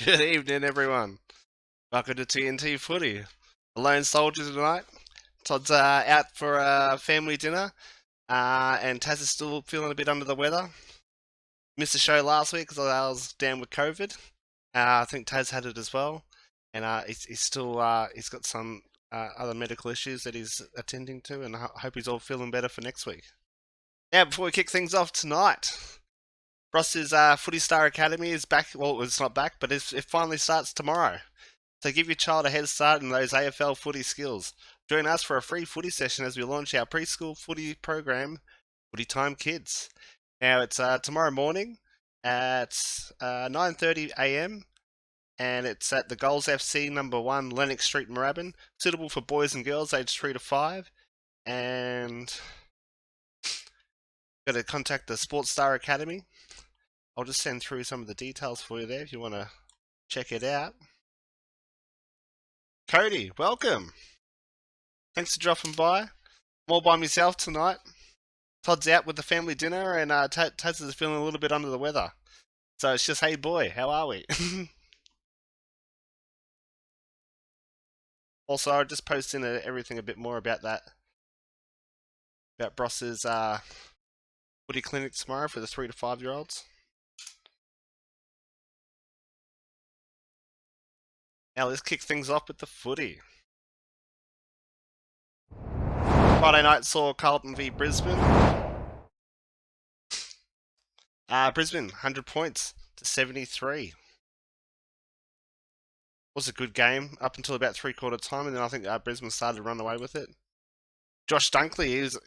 Good evening, everyone. Welcome to TNT Footy. The Lone Soldier tonight. Todd's out for a family dinner, and Taz is still feeling a bit under the weather. Missed the show last week because I was down with COVID. I think Taz had it as well, and he's still he's got some other medical issues that he's attending to, and I hope he's all feeling better for next week. Now, before we kick things off tonight, Ross's Footy Star Academy is back. Well, it's not back, but it finally starts tomorrow. So give your child a head start in those AFL footy skills. Join us for a free footy session as we launch our preschool footy program, Footy Time Kids. Now it's tomorrow morning at 9:30 a.m. and it's at the Goals FC number 1 Lennox Street, Moorabbin. Suitable for boys and girls aged 3 to 5. And got to contact the Sports Star Academy. I'll just send through some of the details for you there if you want to check it out. Cody, welcome. Thanks for dropping by. I'm all by myself tonight. Todd's out with the family dinner, and Taz is feeling a little bit under the weather. So it's just, hey boy, how are we? Also, I'll just post in everything a bit more about that. About Bross's footy clinic tomorrow for the 3 to 5-year-olds. Now let's kick things off with the footy. Friday night saw Carlton v Brisbane. Brisbane, 100 points to 73. Was a good game up until about three-quarter time, and then I think Brisbane started to run away with it. Josh Dunkley, he was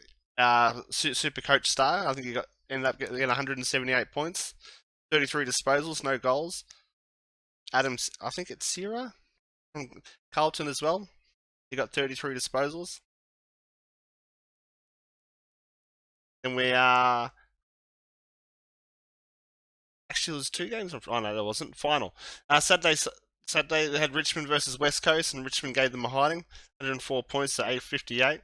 super coach star. I think he ended up getting 178 points, 33 disposals, no goals. Adams, I think it's Sierra from Carlton as well. He got 33 disposals. And we actually, it was 2 games. Oh no, there wasn't. Final. Saturday they had Richmond versus West Coast, and Richmond gave them a hiding, 104 points to 858.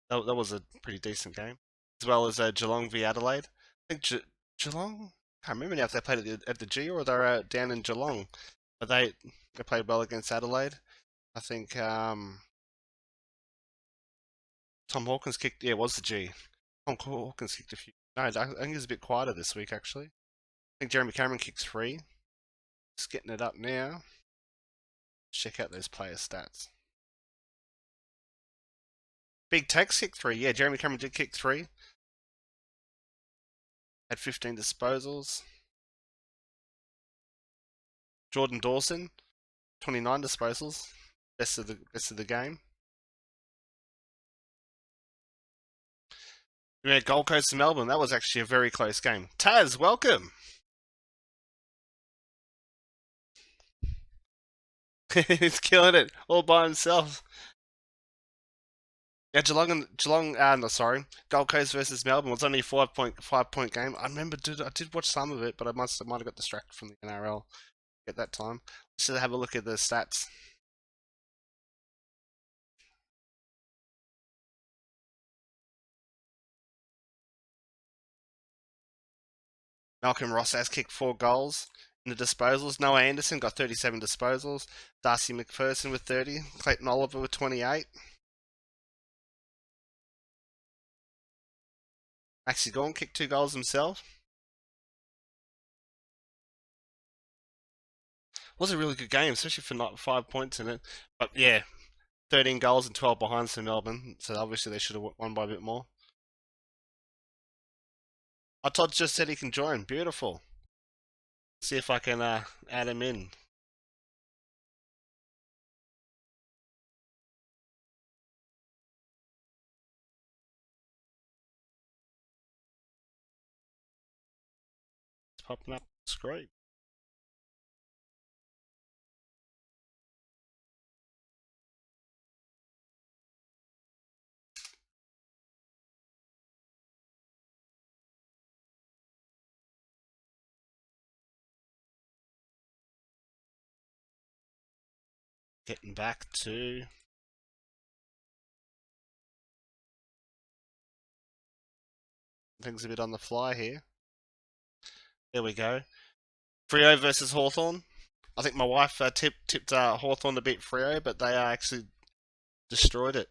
That was a pretty decent game, as well as Geelong v Adelaide. I think Geelong. I can't remember now if they played at the G or they're down in Geelong, but they played well against Adelaide. I think Tom Hawkins kicked. Yeah, it was the G. Tom Hawkins kicked a few. No, I think it's a bit quieter this week actually. I think Jeremy Cameron kicked 3. Just getting it up now. Check out those player stats. Big Tex kicked 3. Yeah, Jeremy Cameron did kick 3. Had 15 disposals. Jordan Dawson, 29 disposals. Best of the game. We had Gold Coast and Melbourne. That was actually a very close game. Taz, welcome. He's killing it all by himself. Yeah, no, sorry, Gold Coast versus Melbourne was only a 5 point game. I remember, I did watch some of it, but I might have got distracted from the NRL at that time. Let's just have a look at the stats. Malcolm Ross has kicked 4 goals in the disposals. Noah Anderson got 37 disposals. Darcy McPherson with 30. Clayton Oliver with 28. Maxi Gawn kicked 2 goals himself. Was a really good game, especially for not 5 points in it. But yeah, 13 goals and 12 behinds for Melbourne, so obviously they should have won by a bit more. Oh, Todd just said he can join. Beautiful. See if I can add him in. It's popping up. It's great. Getting back to things a bit on the fly here. There we go. Freo versus Hawthorn. I think my wife tipped Hawthorn to beat Freo, but they actually destroyed it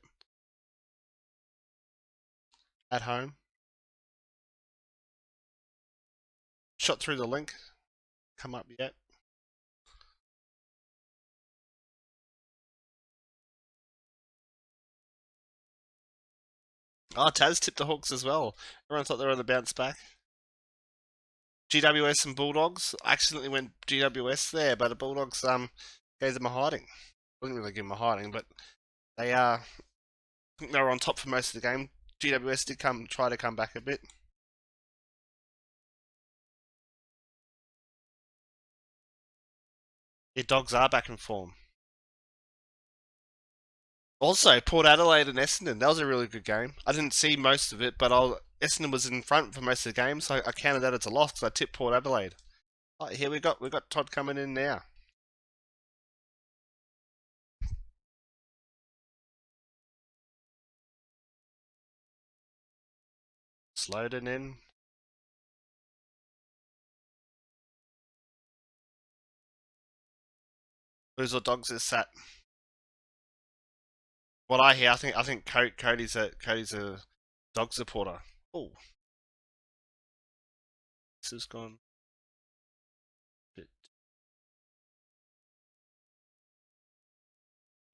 at home. Shot through the link. Come up yet? Oh, Taz tipped the Hawks as well. Everyone thought they were on the bounce back. GWS and Bulldogs. I accidentally went GWS there, but the Bulldogs gave them a hiding. I didn't really give them a hiding, but they I think they were on top for most of the game. GWS did try to come back a bit. Their Dogs are back in form. Also, Port Adelaide and Essendon. That was a really good game. I didn't see most of it, but Essendon was in front for most of the game, so I counted that as a loss because I tipped Port Adelaide. Oh, here we got Todd coming in now. Slowden in. Who's the Dogs is sat? What I hear, I think Cody's a dog supporter. Oh, this has gone. Bit.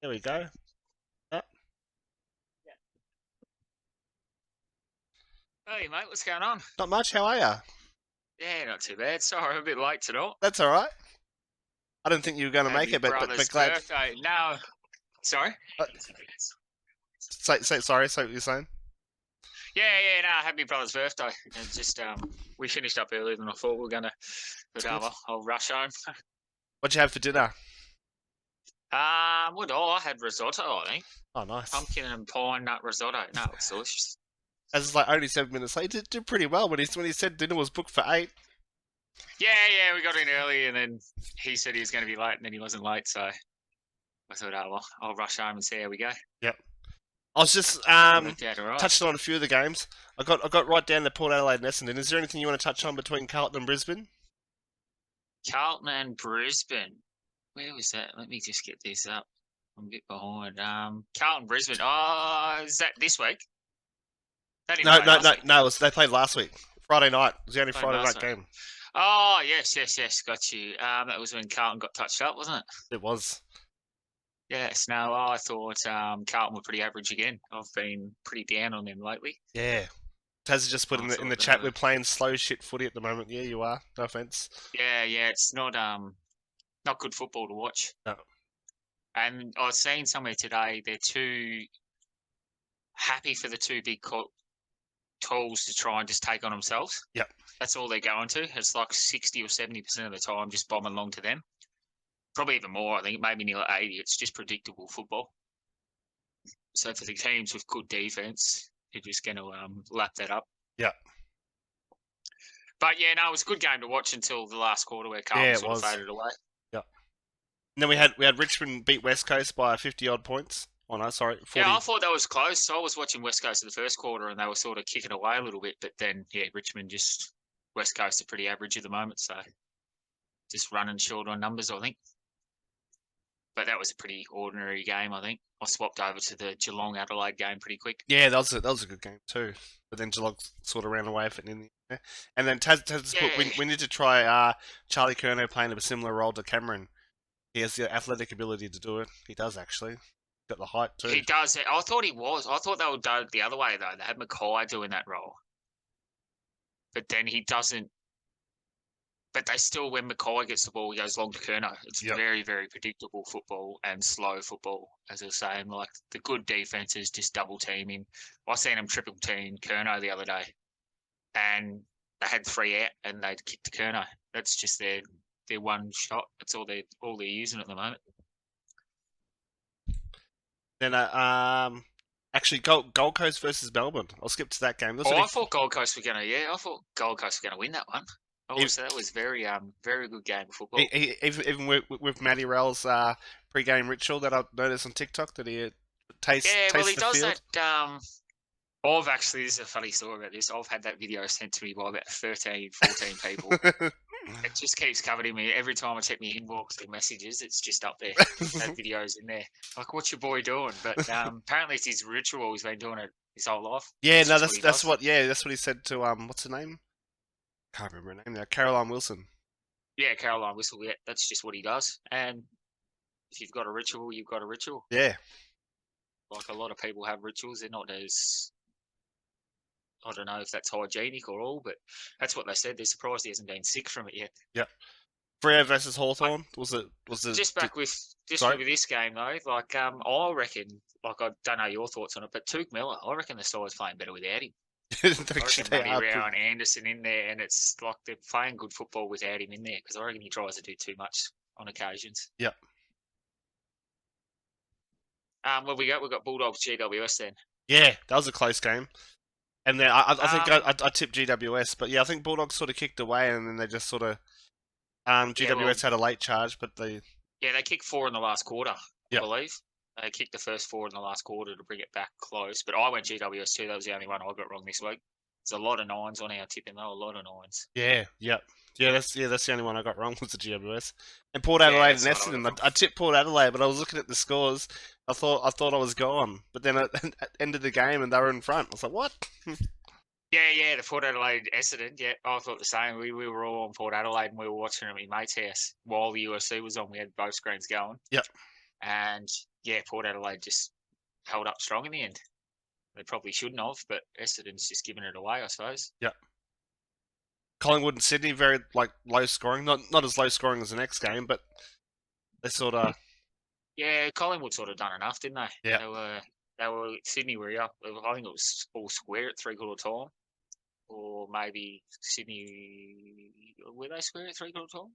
There we go. Oh, Hey mate, what's going on? not much. How are ya? Yeah, not too bad. Sorry, I'm a bit late tonight. That's all right. I didn't think you were going to make it, but glad. Birthday. No, sorry. Sorry. So what you're saying? Yeah. No, happy brother's birthday. And just we finished up earlier than I thought we were gonna. But I'll rush home. What'd you have for dinner? What I had risotto, I think. Oh, nice. Pumpkin and pine nut risotto. No, it's delicious. As it's like only 7 minutes late, did pretty well when he said dinner was booked for 8. Yeah, we got in early, and then he said he was going to be late, and then he wasn't late, so I thought, I'll rush home and see how we go. Yep. I was just touching on a few of the games. I got right down to Port Adelaide and Essendon. Is there anything you want to touch on between Carlton and Brisbane? Carlton and Brisbane. Where was that? Let me just get this up. I'm a bit behind. Carlton, Brisbane. Oh, is that this week? No. They played last week. Friday night. It was the only Friday night game. Oh, yes. Got you. That was when Carlton got touched up, wasn't it? It was. Yes. No, I thought Carlton were pretty average again. I've been pretty down on them lately. Yeah. Taz just put in the chat, we're playing slow shit footy at the moment. Yeah, you are. No offense. Yeah. It's not good football to watch. No. And I was seeing somewhere today they're too happy for the two big tools to try and just take on themselves. Yep. That's all they're going to. It's like 60 or 70% of the time just bombing along to them. Probably even more, I think, maybe near 80. It's just predictable football. So for the teams with good defence, you're just going to lap that up. Yeah. But yeah, no, it was a good game to watch until the last quarter where Carlton sort of faded away. Yeah. And then we had Richmond beat West Coast by 50-odd points. Oh, no, sorry. 40. Yeah, I thought that was close. So I was watching West Coast in the first quarter and they were sort of kicking away a little bit. But then, yeah, Richmond West Coast are pretty average at the moment. So just running short on numbers, I think. But that was a pretty ordinary game, I think. I swapped over to the Geelong-Adelaide game pretty quick. Yeah, that was a good game too. But then Geelong sort of ran away with it in the end. And then Taz put, we need to try Charlie Curnow playing a similar role to Cameron. He has the athletic ability to do it. He does, actually. Got the height too. He does. I thought he was. I thought they would do it the other way, though. They had Mackay doing that role. But then he doesn't. But they still, when Mackay gets the ball, he goes long to Curnow. It's very, very predictable football and slow football, as I was saying. Like, the good defenses just double team him. I seen him triple team Curnow the other day. And they had 3 out and they'd kicked to Curnow. That's just their one shot. That's all they're using at the moment. Then actually Gold Coast versus Melbourne. I'll skip to that game. I thought Gold Coast were gonna win that one. That was very good game of football. Even with Matty Rell's pre-game ritual that I noticed on TikTok that he tastes. Yeah, well, he does field. that. This is a funny story about this. I've had that video sent to me by about 13, 14 people. It just keeps covering me. Every time I check my inbox or messages, it's just up there. That video's in there. Like, what's your boy doing? But apparently it's his ritual. He's been doing it his whole life. Yeah, no, Just what he that's does. what he said to what's her name? Can't remember her name now. Caroline Wilson. Yeah, Caroline Whistle. Yeah, that's just what he does. And if you've got a ritual, you've got a ritual. Yeah. Like a lot of people have rituals. They're not as, I don't know if that's hygienic or all, but that's what they said. They're surprised he hasn't been sick from it yet. Yep. Freo versus I, Hawthorn was it? just back with sorry? with this game though, like I reckon, like I don't know your thoughts on it, but Tuke Miller, I reckon the side's playing better without him. I reckon They Matty are Rao and Anderson in there, and it's like they're playing good football without him in there because I reckon he tries to do too much on occasions. Yep. What we got? We got Bulldogs GWS then. Yeah, that was a close game. And then I think I tipped GWS, but yeah, I think Bulldogs sort of kicked away, and then they just sort of GWS had a late charge, but they they kicked 4 in the last quarter, Yep. I believe. They kicked the first 4 in the last quarter to bring it back close. But I went GWS too. That was the only one I got wrong this week. There's a lot of 9s on our tipping though. A lot of 9s. Yeah, that's the only one I got wrong was the GWS. And Port Adelaide and Essendon. I tipped Port Adelaide, but I was looking at the scores. I thought I was gone, but then at end of the game and they were in front. I was like, what? Yeah, the Port Adelaide Essendon. Yeah, I thought the same. We were all on Port Adelaide and we were watching it at my mate's house while the UFC was on. We had both screens going. Yep. And yeah, Port Adelaide just held up strong in the end. They probably shouldn't have, but Essendon's just given it away, I suppose. Yep. Collingwood and Sydney very low scoring, not as low scoring as the next game, but they sort of. Yeah, Collingwood sort of done enough, didn't they? Yeah. They were Sydney were up. I think it was all square at 3/4 time, or maybe Sydney were they square at 3/4 time?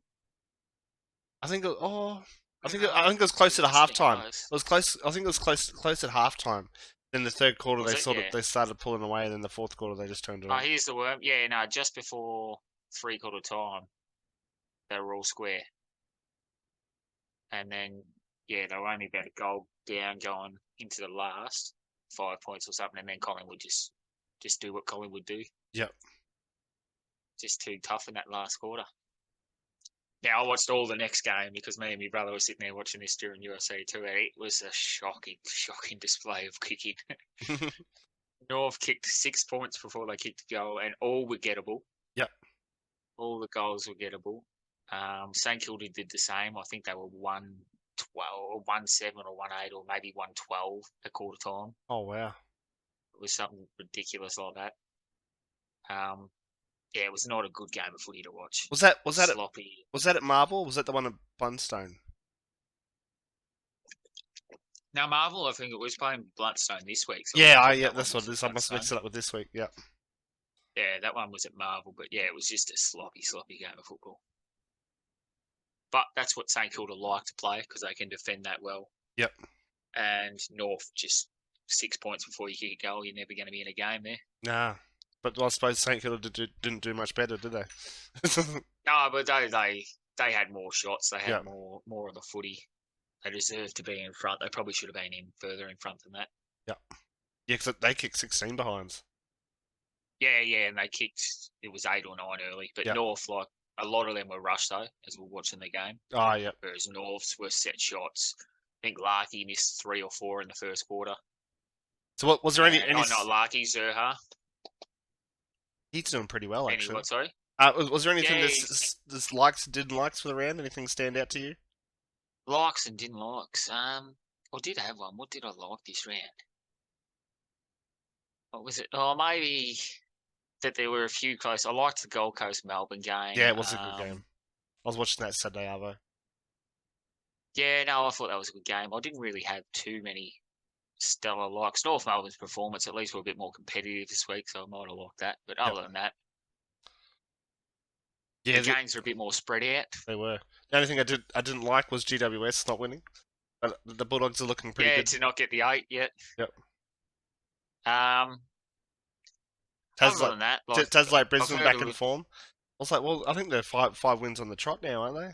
I think it was closer to half time. It was close. I think it was close at half time. Then the third quarter they started pulling away, and then the fourth quarter they just turned it on. Here's the worm. Yeah, no, just before 3/4 time, they were all square, and then they were only about a goal down going into the last 5 points or something, and then Collingwood just do what Collingwood do. Yep. Just too tough in that last quarter. Now, I watched all the next game because me and my brother were sitting there watching this during UFC too. And it was a shocking display of kicking. North kicked 6 points before they kicked a goal, and all were gettable. Yep. All the goals were gettable. St Kilda did the same. I think they were 1-12 or 1-7 or 1-8 or maybe 1-12 at quarter time. Oh wow! It was something ridiculous like that. Yeah, it was not a good game of footy to watch. Was that sloppy? Was that at Marble? Was that the one at Blundstone? Now Marvel, I think it was playing Bluntstone this week. So yeah, that's what it is. I must mix it up with this week. Yeah. Yeah, that one was at Marvel, but yeah, it was just a sloppy game of football. But that's what St Kilda like to play because they can defend that well. Yep. And North just 6 points before you kick a goal, you're never going to be in a game there. Nah. But I suppose St Kilda didn't do much better, did they? No, but they had more shots. They had more of the footy. They deserved to be in front. They probably should have been further in front than that. Yeah. Yeah, because they kicked 16 behinds. Yeah, and they kicked, it was 8 or 9 early. But North, like, a lot of them were rushed, though, as we were watching the game. Oh, yeah. Whereas North's were set shots. I think Larky missed 3 or 4 in the first quarter. So what was there any... not Larky, Zerha. He's doing pretty well, actually. What, sorry? Was there anything this likes, didn't likes for the round? Anything stand out to you? Likes and didn't likes. I did have one. What did I like this round? What was it? Oh, maybe that there were a few close. I liked the Gold Coast Melbourne game. Yeah, it was a good game. I was watching that Saturday, Arvo. Yeah, no, I thought that was a good game. I didn't really have too many stellar likes. North Melbourne's performance, at least, were a bit more competitive this week, so I might have liked that. But other than that, the games are a bit more spread out. They were. The only thing I didn't like was GWS not winning. But the Bulldogs are looking pretty good. Yeah, to not get the 8 yet. Yep. Other than that, Tas's like Brisbane back in form. I was like, well, I think they're five wins on the trot now, aren't they?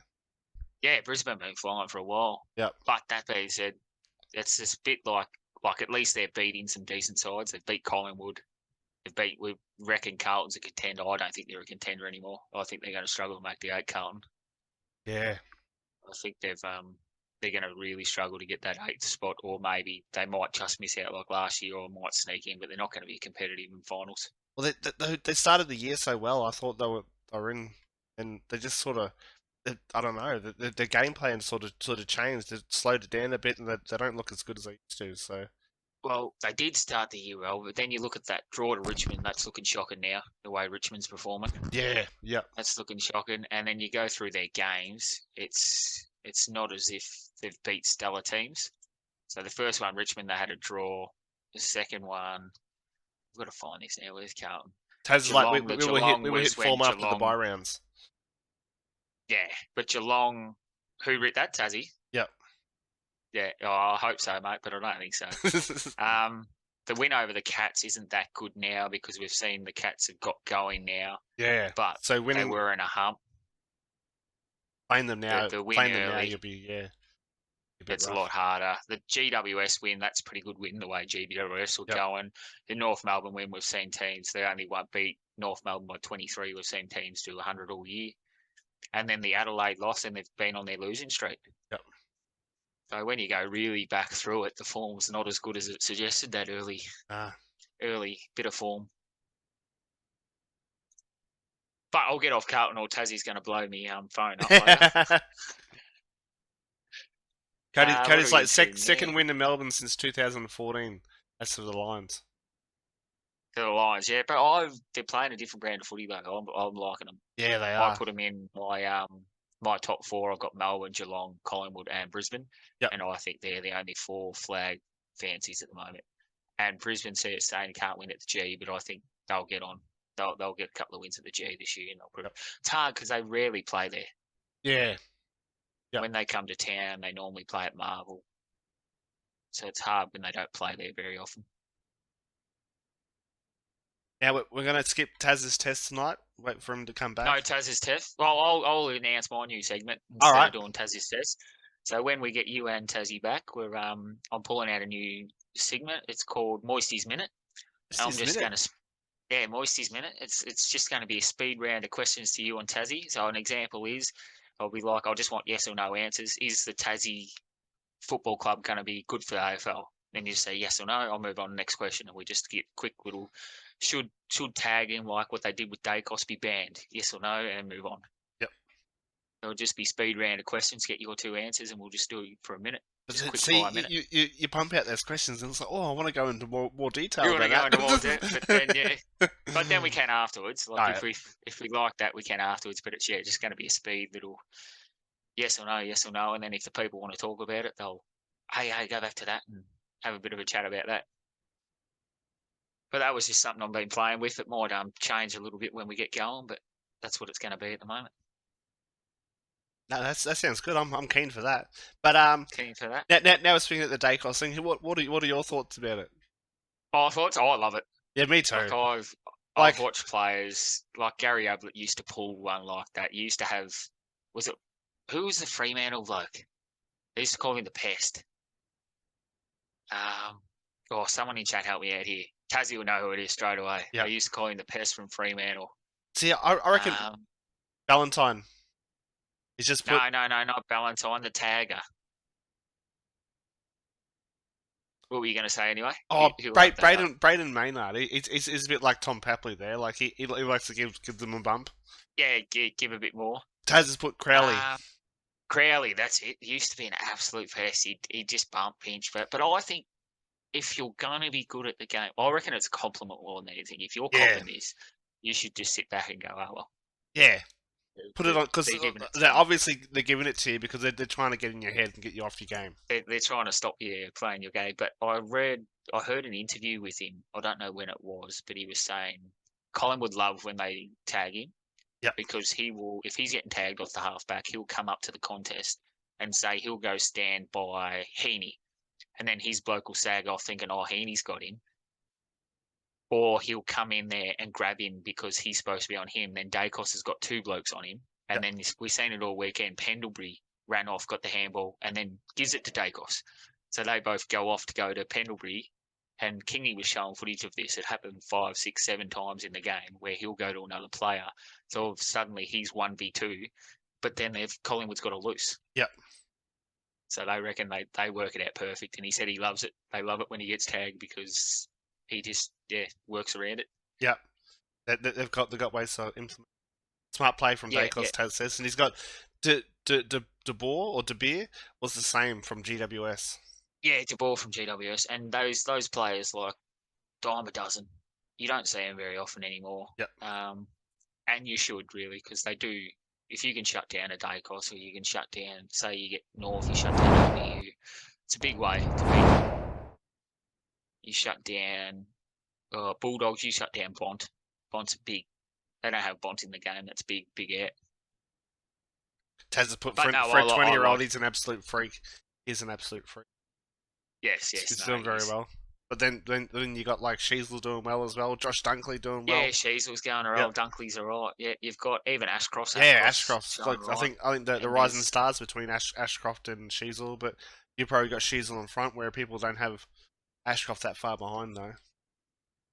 Yeah, Brisbane been flying for a while. Yep. But that being said, it's just a bit like Like, at least they're beating some decent sides. They've beat Collingwood. We reckon Carlton's a contender. I don't think they're a contender anymore. I think they're going to struggle to make the 8, Carlton. Yeah. I think they're going to really struggle to get that 8th spot, or maybe they might just miss out like last year, or might sneak in, but they're not going to be competitive in finals. Well, they started the year so well. I thought they were in, and they just sort of, I don't know, the game plan sort of changed. It slowed it down a bit, and they don't look as good as they used to. So Well, they did start the year well, but then you look at that draw to Richmond. That's looking shocking now. The way Richmond's performing, yeah, yeah, that's looking shocking. And then you go through their games. It's not as if they've beat stellar teams. So the first one, Richmond, they had a draw. The second one, I've got to find this now. Where's Carlton? Taz is like Geelong. The we Geelong were hit was when form after the Geelong. bye rounds. Yeah, but Geelong, who writ that, Tassie? Yep. Yeah, oh, I hope so, mate, but I don't think so. The win over the Cats isn't that good now because we've seen the Cats have got going now, Yeah. but So they winning, were in a hump. playing them now, The win playing them now, early, you'll be a bit it's a rough. lot harder. The GWS win, that's a pretty good win, the way GWS were Yep. going. The North Melbourne win, we've seen teams, they only beat North Melbourne by 23. We've seen teams do 100 all year. And then the Adelaide loss, and they've been on their losing streak. Yep. So when you go really back through it, the form's not as good as it suggested, that early bit of form. But I'll get off Carlton, or Tassie's going to blow me phone up later. Cody's like second second win in Melbourne since 2014. That's for the Lions. To the Lions, yeah. But they're playing a different brand of footy, though. I'm liking them. Yeah, they I are. put them in my top 4. I've got Melbourne, Geelong, Collingwood, and Brisbane. Yep. And I think they're the only 4 flag fancies at the moment. And Brisbane saying can't win at the G, but I think they'll get on. They'll get a couple of wins at the G this year, and they'll put it. It's hard because they rarely play there. Yeah. Yep. When they come to town, they normally play at Marvel. So it's hard when they don't play there very often. Now we're going to skip Taz's test tonight. Wait for him to come back. No, Taz's test. Well, I'll announce my new segment instead of doing Taz's test. So when we get you and Tazzy back, I'm pulling out a new segment. It's called Moisty's Minute. Moisty's Minute. It's just going to be a speed round of questions to you on Tazzy. So an example is, I'll be like, I just want yes or no answers. Is the Tazzy Football Club going to be good for the AFL? Then you just say yes or no. I'll move on to the next question, and we just get quick little. Should tag him like what they did with Dacos be banned? Yes or no, and move on. Yep. It'll just be speed round of questions. Get your 2 answers, and we'll just do it for a minute. Just quick See, 5 minutes. you pump out those questions, and it's like, oh, I want to go into more detail. You want to go about into more that. depth, but then we can afterwards. Like if we like that, we can afterwards. But it's just going to be a speed little yes or no, and then if the people want to talk about it, they'll hey go back to that and have a bit of a chat about that. But that was just something I've been playing with. It might change a little bit when we get going, but that's what it's going to be at the moment. No, that sounds good. I'm keen for that. But keen for that. Now we're speaking at the Dacos thing. What are your thoughts about it? I love it. Yeah, me too. Like I've watched players like Gary Ablett used to pull one like that. He used to have who was the Fremantle bloke? They used to call him the Pest. Someone in chat help me out here. Tassie will know who it is straight away. Yep. They used to call him the Pest from Fremantle. See, I reckon Valentine. He's just no, not Valentine, the tagger. What were you going to say anyway? Oh, Braden Maynard. He's a bit like Tom Papley there. Like he likes to give them a bump. Yeah, give a bit more. Taz has put Crowley. Crowley, that's it. He used to be an absolute pest. He'd just bump, pinch. But I think if you're going to be good at the game, I reckon it's a compliment more than anything. If your compliment is, you should just sit back and go, oh, well. Yeah. Put it on, because they're giving it to you because they're trying to get in your head and get you off your game. They're trying to stop you playing your game. But I heard an interview with him. I don't know when it was, but he was saying Colin would love when they tag him. Yep. Because he will, if he's getting tagged off the halfback, he'll come up to the contest and say he'll go stand by Heaney. And then his bloke will sag off thinking, oh, Heaney's got him. Or he'll come in there and grab him because he's supposed to be on him. Then Dacos has got 2 blokes on him. And then we've seen it all weekend. Pendlebury ran off, got the handball, and then gives it to Dacos. So they both go off to go to Pendlebury, and Kingy was showing footage of this. It happened 5, 6, 7 times in the game where he'll go to another player. So suddenly he's 1v2, but then Collingwood's got a loose. Yep. So they reckon they work it out perfect. And he said he loves it. They love it when he gets tagged because he just, works around it. Yep. They've got ways to implement. Smart play from Dacos, Taz says. And he's got De Boer or De Beer was the same from GWS. Yeah, De Boer from GWS. And those players, like, dime a dozen. You don't see them very often anymore. Yep. And you should, really, because they do. If you can shut down a Dacos, or you can shut down, say you get North, you shut down OBU. It's a big way to beat. You shut down Bulldogs, you shut down Bont. Bont's big. They don't have Bont in the game. That's big out. Taz has put for a 20-year-old, he's an absolute freak. He's an absolute freak. Yes. He's doing very well. But then you got like Sheasel doing well as well. Josh Dunkley doing well. Yeah, Sheasel's going alright. Yep. Dunkley's alright. Yeah, you've got even Ashcroft. Ashcroft's like, I think the rising stars between Ashcroft and Sheasel, but you probably got Sheasel in front where people don't have Ashcroft that far behind though.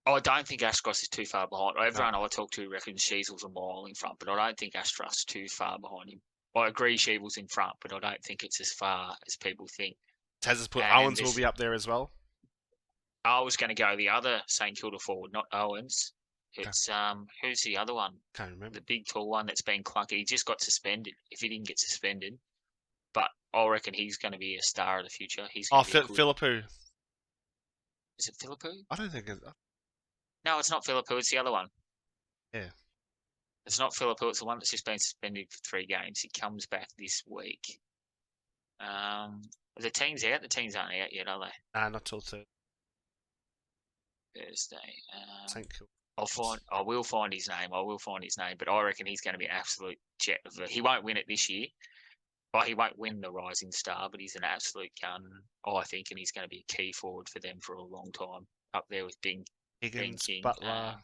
I don't think Ashcroft is too far behind. Everyone I talk to reckons Sheasel's a mile in front, but I don't think Ashcroft's too far behind him. I agree Sheasel's in front, but I don't think it's as far as people think. Taz has put Owens will be up there as well. I was going to go the other St Kilda forward, not Owens. It's who's the other one? Can't remember. The big tall one that's been clunky. He just got suspended. If he didn't get suspended, but I reckon he's going to be a star of the future. He's Philippou. Is it Philippou? I don't think it's. No, it's not Philippou. It's the other one. Yeah. It's not Philippou. It's the one that's just been suspended for 3 games. He comes back this week. The team's out. The teams aren't out yet, are they? Not till Thursday. St Kilda. I will find his name. But I reckon he's going to be an absolute jet. He won't win it this year. Well, he won't win the Rising Star, but he's an absolute gun, I think, and he's going to be a key forward for them for a long time. Up there with Higgins, Butler,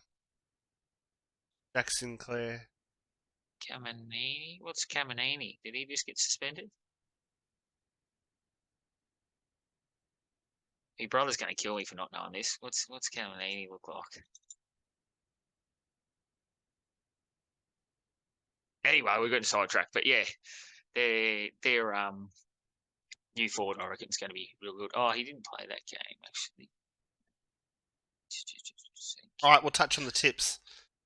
Jack Sinclair. Caminini? What's Caminini? Did he just get suspended? My brother's going to kill me for not knowing this. What's Caminini look like? Anyway, we're getting sidetracked, but yeah, their new forward, I reckon, is going to be real good. Oh, he didn't play that game actually. All right, we'll touch on the tips.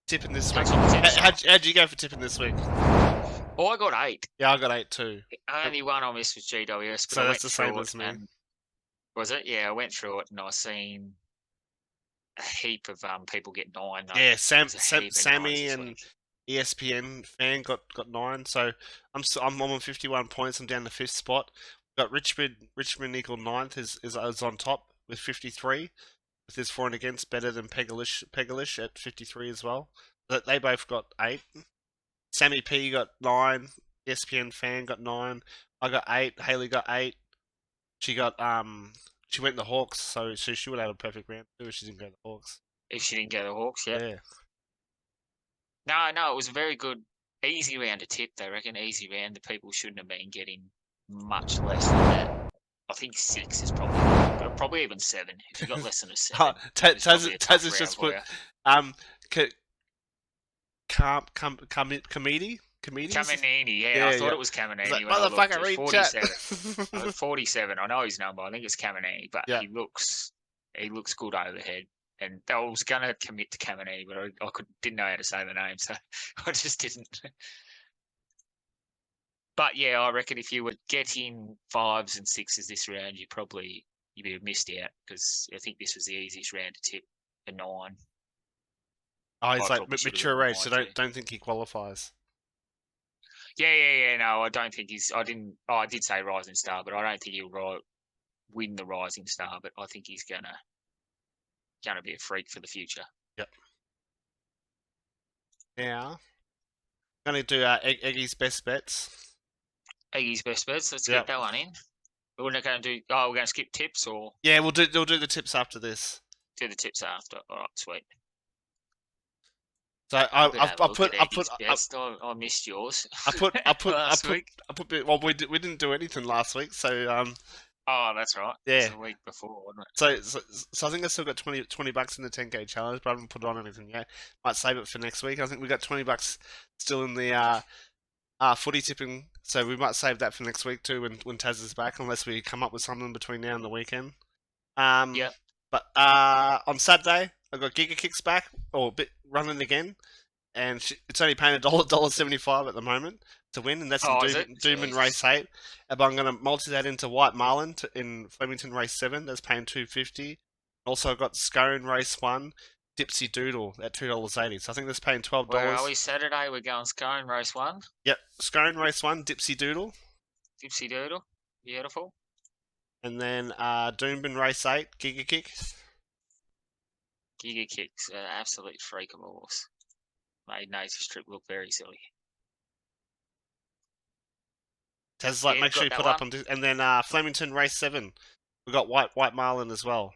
Tipping this week. How'd you go for tipping this week? Oh, I got 8. Yeah, I got 8 too. Only one I missed was GWS. But so that's the same as me. Was it? Yeah, I went through it and I seen a heap of people get 9. Though. Yeah, Sammy and ESPN fan got 9. So I'm on 51 points. I'm down the 5th spot. Got Richmond equal 9th is on top with 53. With his for and against better than Pegalish at 53 as well. They both got 8. Sammy P got 9. ESPN fan got 9. I got 8. Haley got 8. She got she went the Hawks, so she would have a perfect round too if she didn't go to the Hawks. If she didn't go to the Hawks, yeah. No, it was a very good, easy round to tip. They reckon easy round. The people shouldn't have been getting much less than that. I think 6 is probably even 7. If you got less than a 7, Taz has just put Caminini. Yeah, I thought it was Caminini. Like, motherfucker, read 47. 47. I know his number. I think it's Caminini, but he looks good overhead. And I was gonna commit to Caminini, but I didn't know how to say the name, so I just didn't. But yeah, I reckon if you were getting 5s and 6s this round, you'd have missed out because I think this was the easiest round to tip a 9. Oh, he's like mature age, so don't think he qualifies. Yeah. No, I don't think he's. I did say Rising Star, but I don't think he'll win the Rising Star. But I think he's gonna be a freak for the future. Yep. Now, I'm gonna do Eggy's best bets. Eggy's best bets. Let's get that one in. We're not going to do. Oh, we're going to skip tips, or yeah, we'll do the tips after this. Do the tips after. All right, sweet. So I missed yours. I put. Well, we didn't do anything last week, so Oh, that's right. It's Yeah. the week before, wasn't it? So I think I still got 20 bucks in the 10k challenge, but I haven't put on anything yet. Might save it for next week. I think we got 20 bucks still in the footy tipping, so we might save that for next week too when Taz is back, unless we come up with something between now and the weekend. Um, Yep. but on Saturday I got Giga Kicks back or a bit running again, and it's only paying $1.75 at the moment to win, and that's in Oh, is it? Doom in race Jesus. 8. But I'm going to multi that into White Marlin in Flemington race 7. That's paying $2.50. Also got Scone race 1, Dipsy Doodle at $2.80. So I think that's paying Where are $12. we? Saturday, we're going Scone Race 1. Yep, Scone race 1, Dipsy Doodle, Dipsy Doodle. Beautiful. and then Doomben race 8, Giga Kick. Giga Kicks. Absolute freak of a horse. Made Native Strip look very silly. Taz like Yeah, make sure got you that put up one. on and then Flemington race 7. We got White Marlin as well.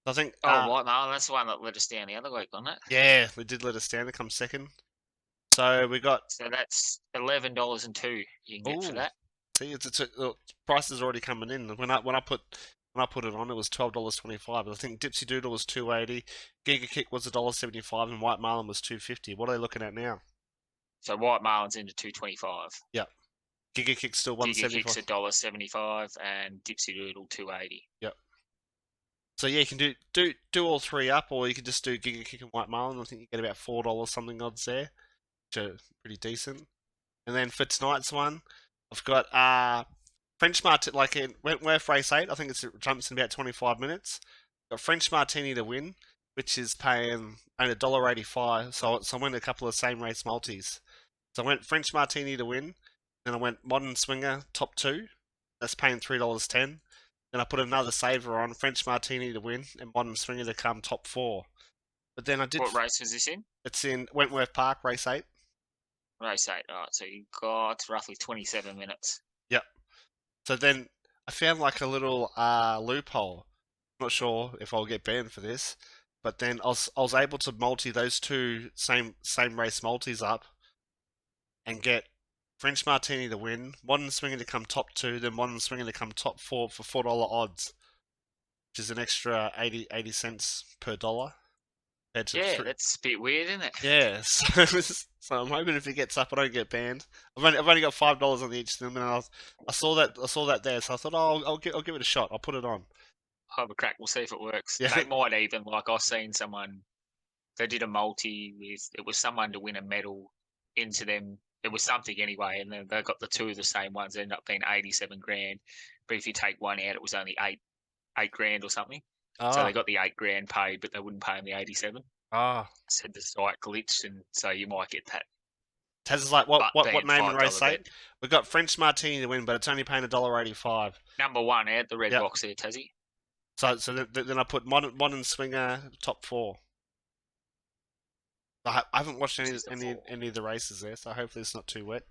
So I think Oh, White Marlin. That's the one that let us down the other week, wasn't it? yeah, they did let us down to come second. So we got So that's $11.02 you can get for oh, that. see, price is already coming in. When I put it on, it was $12.25. I think Dipsy Doodle was $2.80, Giga Kick was $1.75, and White Marlin was $2.50. What are they looking at now? So White Marlin's into $2.25. Yep, Giga Kick's still Giga Kick's $1.75. $1.75 and Dipsy Doodle $2.80. Yep. So yeah, you can do all three up, or you can just do Giga Kick and White Marlin. I think you get about $4 something odds there, which are pretty decent. And then for tonight's one, I've got French Martini, like in Wentworth race 8. I think it jumps in about 25 minutes. Got French Martini to win, which is paying only $1.85. So I went a couple of same race multis. So I went French Martini to win. Then I went Modern Swinger top 2. That's paying $3.10. Then I put another saver on French Martini to win and Modern Swinger to come top 4. But then I did. What race was this in? It's in Wentworth Park race 8. Race 8. All right, so you got roughly 27 minutes. Yep. So then I found like a little loophole. Not sure if I'll get banned for this, but then I was able to multi those two same race multis up and get French Martini to win, Modern Swinger to come top 2, then Modern Swinger to come top 4 for $4 odds, which is an extra 80 cents per dollar. Yeah, that's a bit weird, isn't it? Yeah, so I'm hoping if it gets up, I don't get banned. I've only got $5 on each of them, and I saw that there, so I thought, oh, I'll give it a shot. I'll put it on. I'll have a crack. We'll see if it works. Yeah, They might even, like, I've seen someone, they did a multi with, it was someone to win a medal into them. It was something anyway, and then they got the two of the same ones, ended up being 87 grand. But if you take one out, it was only eight grand or something. So they ah got the 8 grand paid, but they wouldn't pay them the 87. ah. Said the site glitched, and so you might get that. Taz is like, what But what being what name and race $5 say? bet. We've got French Martini to win, but it's only paying $1.85. Number one out the red Yep. box there, Tassie. So then I put Modern Swinger top 4. I haven't watched Which any is the any four. any of the races there, so hopefully it's not too wet.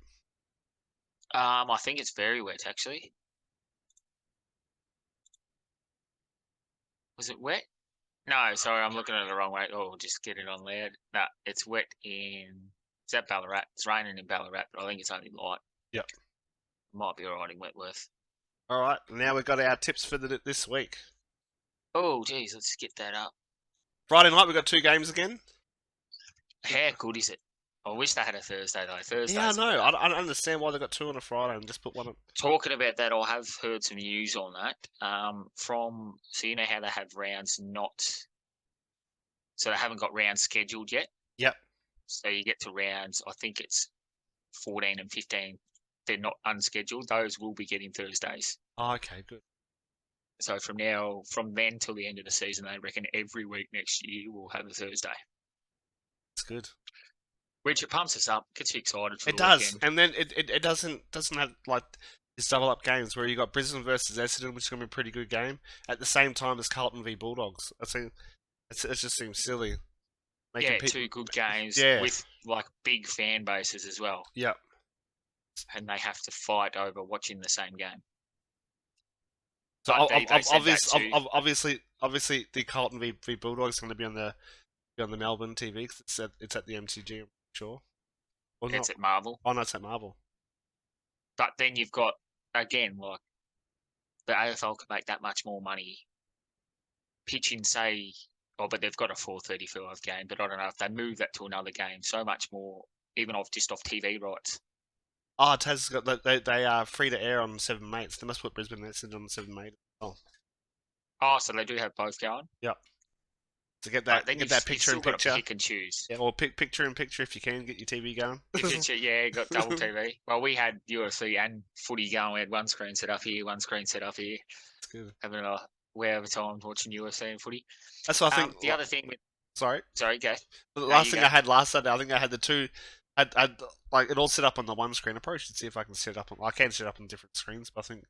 I think it's very wet actually. Was it wet? No, sorry, I'm looking at it the wrong way. Oh, just get it on loud. No, it's wet in. Is that Ballarat? It's raining in Ballarat, but I think it's only light. Yep. Might be alright in Wentworth. All right, now we've got our tips for this week. Oh, geez, let's get that up. Friday night we've got 2 games again. How good is it? I wish they had a Thursday though. Thursdays. Yeah, I know. I don't understand why they got 2 on a Friday and just put one on. Talking about that, I have heard some news on that. So you know how they have rounds not, so they haven't got rounds scheduled yet. Yep. So you get to rounds, I think it's 14 and 15. They're not unscheduled. Those will be getting Thursdays. Oh, okay, good. So from then till the end of the season, they reckon every week next year we'll have a Thursday. It's good. Which it pumps us up, gets you excited for It the does, weekend. and then it doesn't have like these double up games where you got Brisbane versus Essendon, which is going to be a pretty good game, at the same time as Carlton v Bulldogs. I think it just seems silly. Yeah, two good games Yeah. with like big fan bases as well, Yeah. and they have to fight over watching the same game. So But they said that too. obviously, the Carlton v Bulldogs is going to be on the Melbourne TV because it's at the MCG. I'm sure. Or It's not? at Marvel. Oh no, it's at Marvel. But then you've got, again, like, the AFL could make that much more money pitching, say, but they've got a 4:35 game. But I don't know if they move that to another game, so much more, even off TV rights. Oh, Taz got they are free to air on Seven Mates. They must put Brisbane Message on Seven Mates. Oh, So they do have both going. yep. To get But that then get you've that picture in still got to picture. pick and choose. Yeah, or picture in picture if you can get your TV going. You got double TV. Well, we had UFC and footy going. We had one screen set up here, one screen set up here. That's good. Having a wherever time watching UFC and footy. That's what I think. The other thing with Sorry, go. the No, last you thing go. I had last Saturday, I think I had the two. I'd like it all set up on the one screen. I probably should see if I can set it up on. I can set it up on different screens, but I think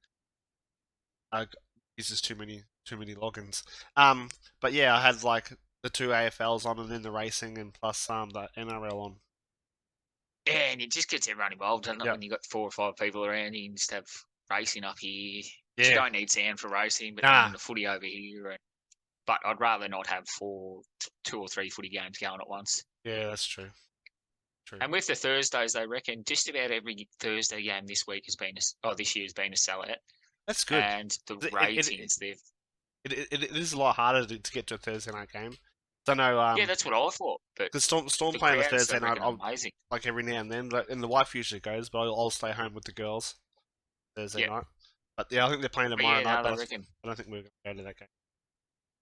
uses too many logins. But yeah, I had like the two AFLs on, and then the racing, and plus the NRL on. Yeah, and it just gets everyone involved, doesn't it? Yep. When you got 4 or 5 people around, you can just have racing up here. Yeah. You don't need sound for racing, but Nah. then the footy over here. But I'd rather not have 2 or 3 footy games going at once. Yeah, that's true. True. And with the Thursdays, they reckon just about every Thursday game this year has been a sellout. That's good. And the ratings, it is a lot harder to get to a Thursday night game. Don't know. Yeah, that's what I thought. But because Storm playing a Thursday night, amazing. Like every now and then, and the wife usually goes, but I'll stay home with the girls Thursday night. But yeah, I think they're playing tomorrow night. But I don't think we're going to go to that game.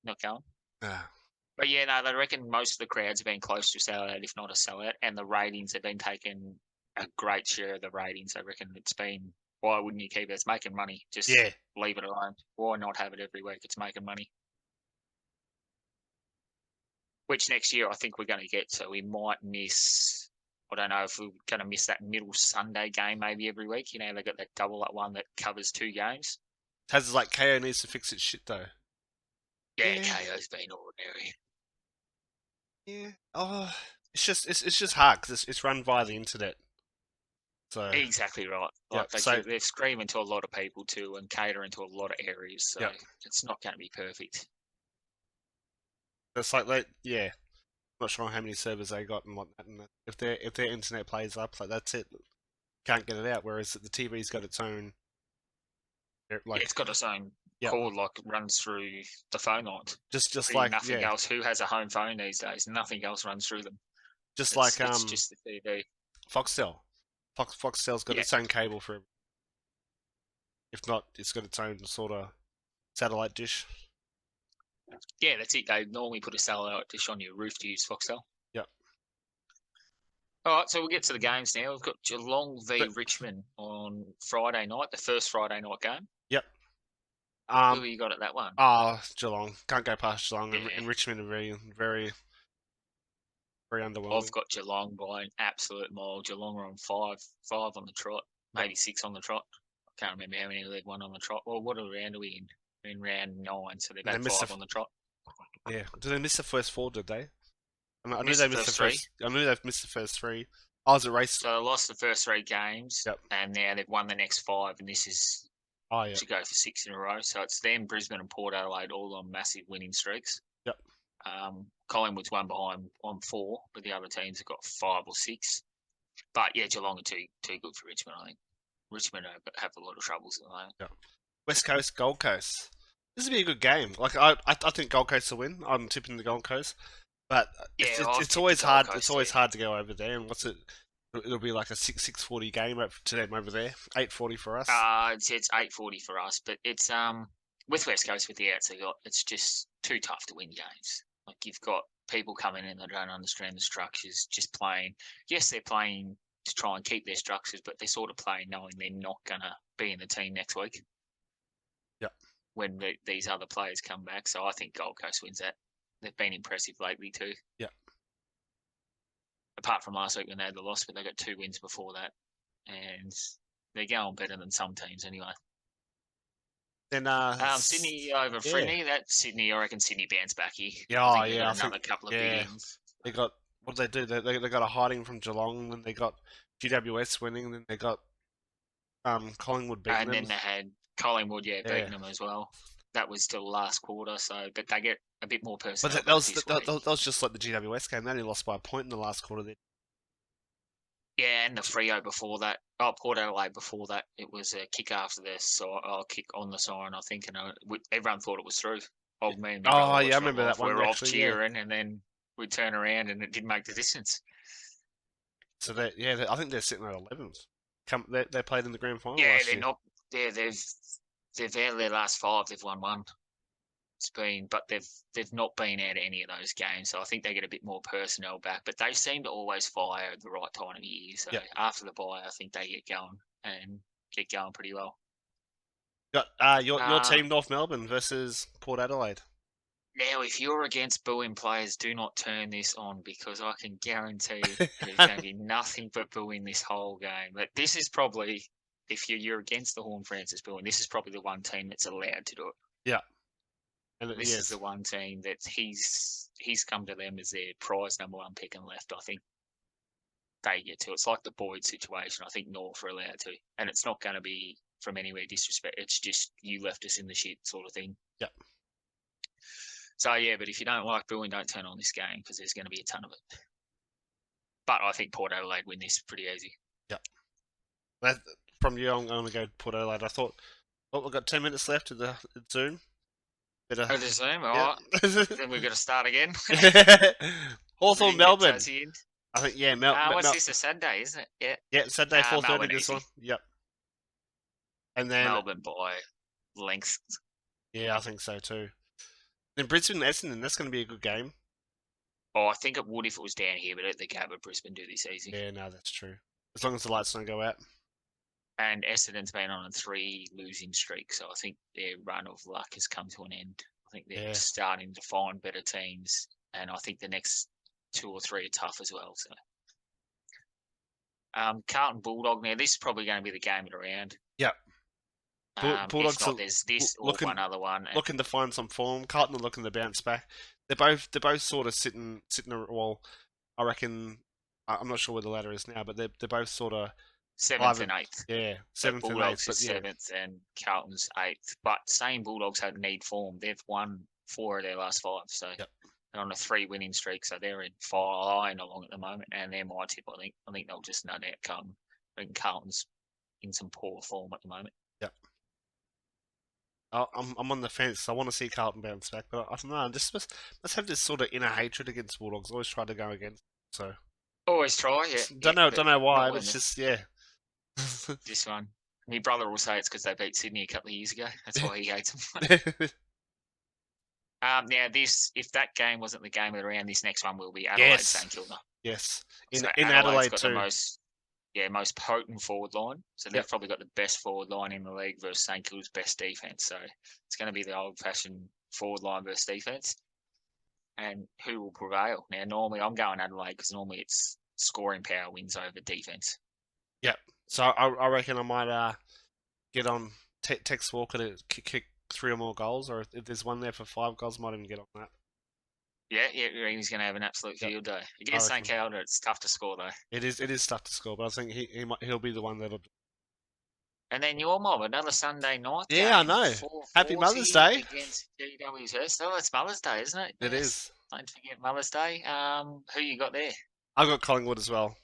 Not going. Ah. But yeah, no, they reckon most of the crowds have been close to a sellout, if not a sellout, and the ratings have been taking a great share of the ratings. I reckon it's been. Why wouldn't you keep it? It's making money. Just leave it alone. Why not have it every week? It's making money. Which next year I think we're going to get. So we might miss. I don't know if we're going to miss that middle Sunday game maybe every week. You know, they got that double up one that covers 2 games. Taz is like KO needs to fix its shit though. Yeah, KO's been ordinary. Yeah. Oh, it's just hard because it's run via the internet. So exactly right. Like they're screaming to a lot of people too, and catering to a lot of areas. So it's not going to be perfect. It's like I'm not sure how many servers they got and whatnot. And if their internet plays up, like that's it. Can't get it out. Whereas the TV's got its own. Like it's got its own cord, like runs through the phone lines. Just like nothing else. Who has a home phone these days? Nothing else runs through them. It's just the TV. Foxtel. Foxtel's got its own cable for. If not, it's got its own sort of satellite dish. Yeah, that's it. They normally put a satellite dish on your roof to use Foxtel. Yep. All right, so we'll get to the games now. We've got Geelong v Richmond on Friday night, the first Friday night game. Yep. Who you got at that one? Geelong. Can't go past Geelong. Yeah. And Richmond are very, very, very underwhelming. I've got Geelong by an absolute mile. Geelong are on 5 on the trot, maybe 6 on the trot. I can't remember how many they've won on the trot. Well, what round are we in? We're in round 9, so they've had 5 on the trot. Yeah. Did they miss the first 4, did they? I knew they missed the first 3. I knew they've missed the first 3. I was at race. So they lost the first 3 games, and now they've won the next 5, and this is to go for 6 in a row. So it's them, Brisbane, and Port Adelaide all on massive winning streaks. Yep. Collingwood's one behind on 4, but the other teams have got 5 or 6. But yeah, Geelong are too good for Richmond. I think Richmond have a lot of troubles at the moment. Yep. West Coast, Gold Coast. This will be a good game. Like I think Gold Coast will win. I'm tipping the Gold Coast. But it's always hard. It's always hard to go over there. And what's it? It'll be like a 6:40 game to them over there. 8:40 for us. It's 8:40 for us. But it's with West Coast with the outs they got. It's just too tough to win games. Like you've got people coming in that don't understand the structures, just playing. Yes, they're playing to try and keep their structures, but they're sort of playing knowing they're not gonna be in the team next week. Yep. When these other players come back, so I think Gold Coast wins that. They've been impressive lately too. Yeah. Apart from last week when they had the loss, but they got 2 wins before that, and they're going better than some teams anyway. Then Sydney over Frinny. That Sydney, I reckon Sydney bounce back here. I think another couple of big wins. They got what did they do? They got a hiding from Geelong, and they got GWS winning, and then they got Collingwood beating them. And then they had Collingwood, beating them as well. That was still last quarter, but they get a bit more personnel. But that was just like the GWS game. They only lost by a point in the last quarter. Yeah, and the Freo before that. Oh, Port Adelaide before that. It was a kick after this, or kick on the siren, I think, and everyone thought it was through. Old me and my brother Oh yeah, I watching it remember live. that We one were off actually. Yeah. cheering, and then we turn around, and it didn't make the distance. So I think they're sitting at 11th. They played in the grand final Yeah, last they're year. not. They've out of their last five, they've won one. It's been, but they've not been out of any of those games, so I think they get a bit more personnel back. But they seem to always fire at the right time of year. So Yeah. after the bye, I think they get going pretty well. Got your Uh, team North Melbourne versus Port Adelaide. Now, if you're against booing players, do not turn this on because I can guarantee there's going to be nothing but booing this whole game. But this is probably, if you're against the Horn Francis booing, this is probably the one team that's allowed to do it. Yeah, and This is the yes, one team that he's come to them as their prize number one pick and left. I think they get to. It's like the Boyd situation. I think North are allowed to, and it's not going to be from anywhere disrespect. It's just you left us in the shit sort of thing. yeah. So yeah, but if you don't like booing, don't turn on this game because there's going to be a ton of it. But I think Port Adelaide win this pretty easy. Yeah. That, from you, I'm going to go Port Adelaide. I thought, we've got 10 minutes left of the Zoom. Better, Oh, the Zoom. All yeah. right. Then we've got to start again. Hawthorn, Melbourne. In. I think, yeah, What's this? A Saturday, isn't it? Yeah. Yeah, Saturday, 4:30. Melbourne This easy. one. Yep. And then Melbourne by length. yeah, I think so too. Then Brisbane, Essendon. That's going to be a good game. Oh, I think it would if it was down here, but at the Gabba, Brisbane do this easy. Yeah, no, that's true. As long as the lights don't go out. And Essendon's been on a 3 losing streak, so I think their run of luck has come to an end. I think they're starting to find better teams, and I think the next 2 or 3 are tough as well. So, Carlton Bulldog. Now this is probably going to be the game of the round. Yeah. Bulldogs if not, there's this or one other one. Looking to find some form. Carlton are looking to bounce back. They're both sort of sitting. Well, I reckon. I'm not sure where the ladder is now, but they're both sort of 7th and 8th. Yeah, 7th and 8th. Bulldogs But is 7th and Carlton's 8th. But same Bulldogs had need form. They've won 4 of their last 5, so they're on a 3 winning streak. So they're in fine along at the moment, and they're my tip. I think they'll just nut out Carlton. I think Carlton's in some poor form at the moment. Yep. I'm on the fence. I want to see Carlton bounce back, but I don't know. Let's have this sort of inner hatred against Bulldogs. Always try to go against. So always try. Yeah. Don't know why, but it's just this one. My brother will say it's because they beat Sydney a couple of years ago. That's why he hates them. Now, if that game wasn't the game of the round, this next one will be Adelaide St Kilda. Yes, in Adelaide got too. The most potent forward line. So they've probably got the best forward line in the league versus St Kilda's best defence. So it's going to be the old-fashioned forward line versus defence. And who will prevail? Now, normally I'm going Adelaide because normally it's scoring power wins over defence. Yep. So I reckon I might get on Tex Walker to kick 3 or more goals, or if there's one there for 5 goals, might even get on that. Yeah, he's going to have an absolute field day. Against St Kilda, it's tough to score though. It is tough to score, but I think he'll be the one that'll. And then your mom, another Sunday night. Yeah, I know. Happy Mother's Day against GWS. Oh, it's Mother's Day, isn't it? It is. Don't forget Mother's Day. Who you got there? I've got Collingwood as well.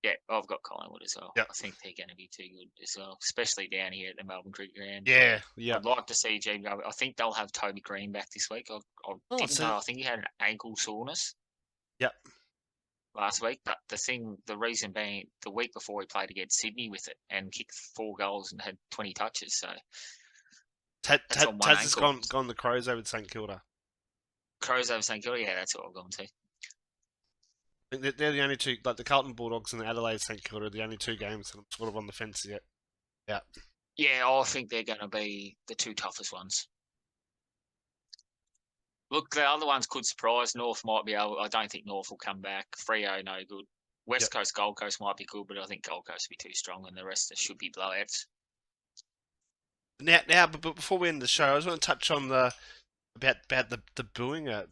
Yeah, I've got Collingwood as well. Yep. I think they're going to be too good as well, especially down here at the Melbourne Cricket Ground. Yeah. I'd like to see GW. I think they'll have Toby Green back this week. I didn't know. I think he had an ankle soreness. Yep. Last week, but the reason being, the week before he played against Sydney with it and kicked 4 goals and had 20 touches. So Taz has gone the Crows over St Kilda. Crows over St Kilda, yeah, that's what I've gone to. I think they're the only two, like the Carlton Bulldogs and the Adelaide St Kilda, are the only 2 games that I'm sort of on the fence yet. Yeah. Yeah, I think they're going to be the 2 toughest ones. Look, the other ones could surprise. North might be able. I don't think North will come back. Freo, no good. West Coast, Gold Coast might be good, but I think Gold Coast will be too strong, and the rest should be blowouts. Now, but before we end the show, I just want to touch on about the booing at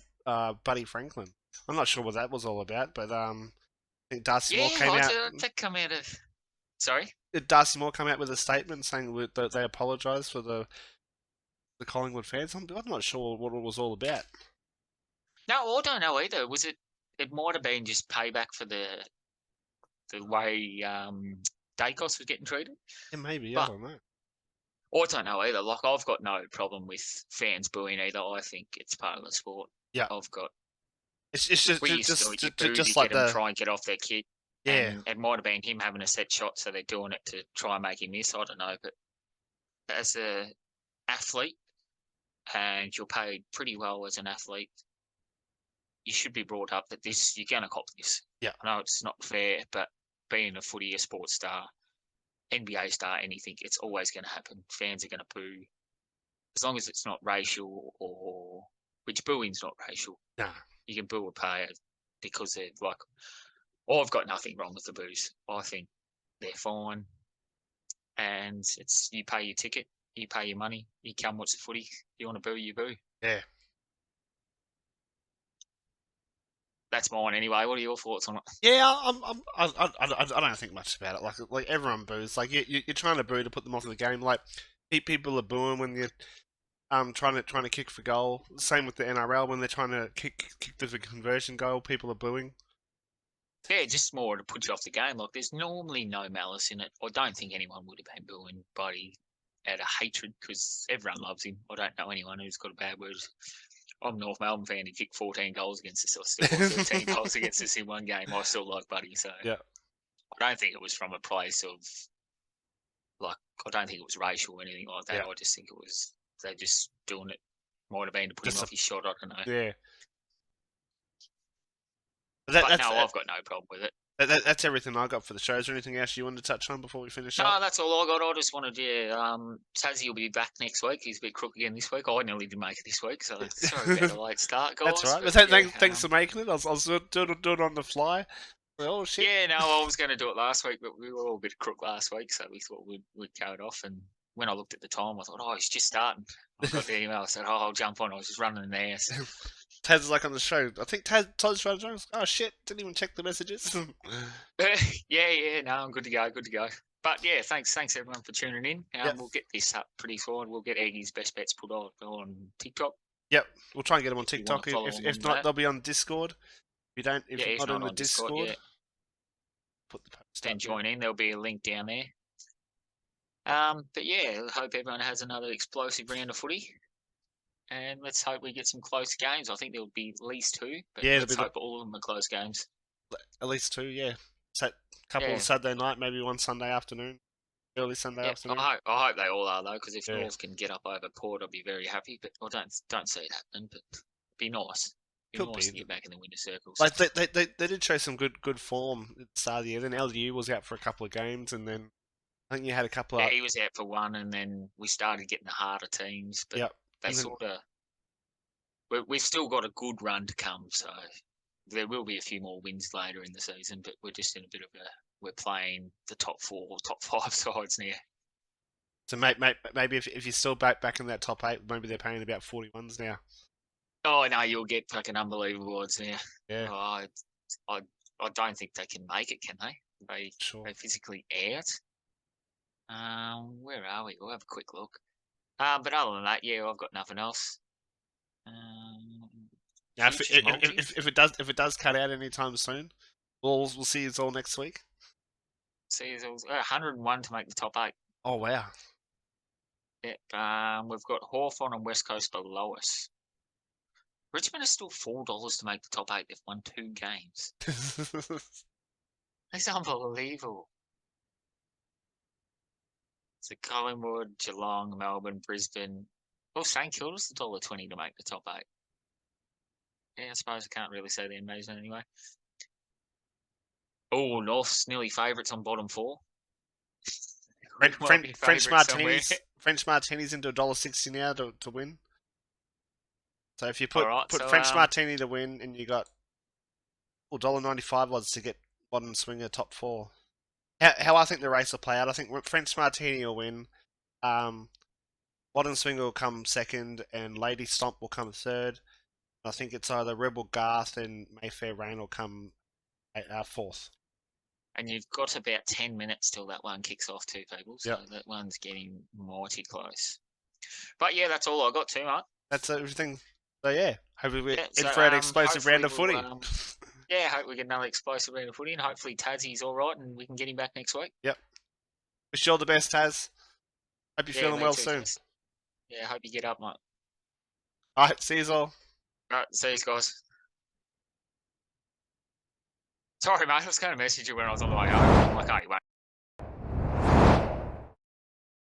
Buddy Franklin. I'm not sure what that was all about, but I think Darcy Moore came out. Yeah, that come out of. Sorry. Did Darcy Moore come out with a statement saying that they apologised for the Collingwood fans? I'm not sure what it was all about. No, I don't know either. Was it? It might have been just payback for the the way Dacos was getting treated. Yeah, maybe. I But don't know. I don't know either. Like, I've got no problem with fans booing either. I think it's part of the sport. Yeah. I've got. It's We used to do it. You booed, you like get them the try and get off their kick. yeah. And it might have been him having a set shot, so they're doing it to try and make him miss. I don't know, but as a athlete, and you're paid pretty well as an athlete, you should be brought up that this you're going to cop this. Yeah. I know it's not fair, but being a footy, a sports star, NBA star, anything, it's always going to happen. Fans are going to boo, as long as it's not racial or which booing's not racial. Nah. You can boo a player because they're like. I've got nothing wrong with the boos. I think they're fine. And it's you pay your ticket, you pay your money, you come watch the footy. You want to boo, you boo. Yeah. That's mine anyway. What are your thoughts on it? Yeah, I don't think much about it. Like everyone boos. Like you're trying to boo to put them off the game. Like people are booing when you're trying to kick for goal. Same with the NRL when they're trying to kick for conversion goal. People are booing. Yeah, just more to put you off the game. Like, there's normally no malice in it. I don't think anyone would have been booing Buddy out of hatred because everyone loves him. I don't know anyone who's got a bad word. I'm a North Melbourne fan. He kicked 14 goals against us. I still got 13 goals against us in one game. I still like Buddy. So yeah, I don't think it was from a place of like. I don't think it was racial or anything like that. Yeah. I just think it was they just doing it. Might have been to put him off his shot. I don't know. Yeah. But no, I've got no problem with it. That's everything I got for the show. Is there anything else you wanted to touch on before we finish No, up? that's all I got. I just wanted to. Tazzy will be back next week. He's a bit crook again this week. I nearly didn't make it this week, so sorry about the late start, guys. That's all right. But yeah, Thanks for making it. I was doing it on the fly. Oh shit. Yeah, no, I was going to do it last week, but we were all a bit crook last week, so we thought we'd carry it off. And when I looked at the time, I thought, oh, he's just starting. I got the email. I said, oh, I'll jump on. I was just running in there. So. Taz's like on the show. I think Todd's trying to join us. Oh shit! Didn't even check the messages. yeah. No, I'm good to go. Good to go. But yeah, thanks everyone for tuning in. Yep. We'll get this up pretty soon. We'll get Aggie's best bets put on TikTok. Yep, we'll try and get them on TikTok. If not, they'll be on Discord. If you're not on the Discord, yeah. Put the post. Then join in. There'll be a link down there. But yeah, I hope everyone has another explosive round of footy. And let's hope we get some close games. I think there'll be at least two, but Yeah, let's hope all of them are close games. At least two, yeah. Couple on Saturday night, maybe one Sunday afternoon, early Sunday afternoon. I hope they all are though, because if North can get up over Port, I'll be very happy. But I don't see it happening. But it'd be nice. It'd be nice to get back in the winter circles. Like they did show some good form at the start of the year. Then LDU was out for a couple of games, and then I think you had a couple of. Yeah, he was out for one, and then we started getting the harder teams. But they sort of. We've still got a good run to come, so there will be a few more wins later in the season. But we're just in a bit of we're playing the top 4, top 5 sides now. So maybe if you're still back in that top 8, maybe they're paying about 41s now. Oh no, you'll get fucking unbelievable odds now. Yeah. I don't think they can make it, can they? They physically out. Where are we? We'll have a quick look. But other than that, yeah, I've got nothing else. Now, if it does cut out anytime soon, we'll see you all next week. See you all. 101 to make the top 8. Oh wow. Yep. We've got Hawthorn and West Coast below us. Richmond is still $4 to make the top 8. They've won 2 games. It's unbelievable. So Collingwood, Geelong, Melbourne, Brisbane. Oh, St Kilda's $1.20 to make the top 8. Yeah, I suppose I can't really say they're amazing anyway. Oh, North's nearly favourites on bottom 4. French Martinis into $1.60 now to win. So if you put French Martini to win, and you got $1.95 odds to get bottom swinger top 4. How I think the race will play out, I think French Martini will win. Bottom swinger will come second, and Lady Stomp will come third. I think it's either Rebel Garth and Mayfair Rain will come fourth. And you've got about 10 minutes till that one kicks off too, people. So that one's getting mighty close. But yeah, that's all I got too, mate. That's everything. So yeah, hopefully we're in for an explosive round of footy. Yeah, hope we get another explosive round of footy, and hopefully Tazzy's all right, and we can get him back next week. Wish you all the best, Taz. Hope you're Yeah, feeling me well too, soon. Taz. Yeah, hope you get up, mate. All right, see you all. All right, see you guys. Sorry, mate. I was going to message you when I was on the way home. I'm like, oh, you won't